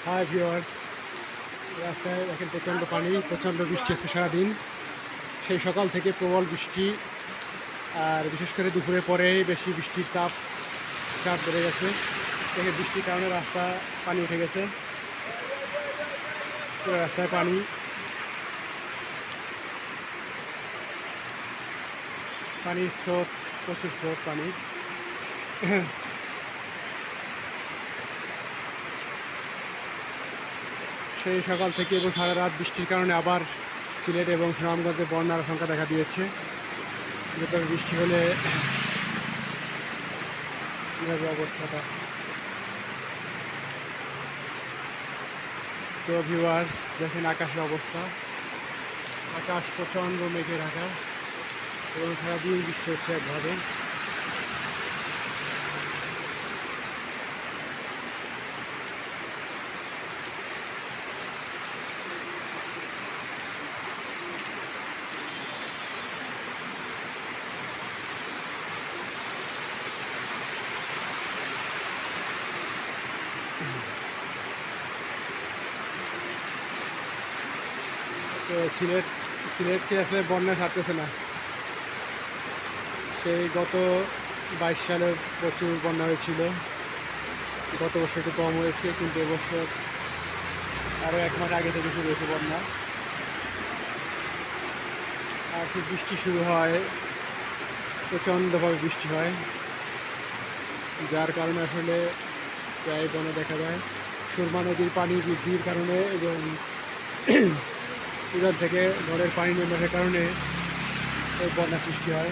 Hi viewers, রাস্তায় দেখেন প্রচণ্ড পানি, প্রচণ্ড বৃষ্টি আছে সারাদিন। সেই সকাল থেকে প্রবল বৃষ্টি, আর বিশেষ করে দুপুরে পরেই বেশি বৃষ্টির চাপ বেড়ে গেছে। দেখে বৃষ্টির কারণে রাস্তা পানি উঠে গেছে, পুরো রাস্তায় পানি। পানির স্রোত, প্রচুর স্রোত পানি। সেই সকাল থেকে এবং সারা রাত বৃষ্টির কারণে আবার সিলেট এবং সুনামগঞ্জে বন্যার আশঙ্কা দেখা দিয়েছে। তবে বৃষ্টি হলে কীভাবে অবস্থাটা। তো ভিউয়ার্স, দেখেন আকাশের অবস্থা। আকাশ প্রচণ্ড মেঘে ঢাকা এবং সারাদিন বৃষ্টি হচ্ছে একভাবে। তো সিলেটকে আসলে বন্যা ছাড়তেছে না। সেই গত 22 সালে প্রচুর বন্যা হয়েছিল। গত বছর একটু কম হয়েছে, কিন্তু এবছর আরও 1 মাস আগে থেকে শুরু হয়েছে বন্যা। আর খুব বৃষ্টি শুরু হয়, প্রচণ্ডভাবে বৃষ্টি হয়, যার কারণে আসলে প্রায় বন্যা দেখা যায়। সুরমা নদীর পানি বৃদ্ধির কারণে এবং উড়ান থেকে ঘরের পানি নেমে আসার কারণে এই বন্যা সৃষ্টি হয়।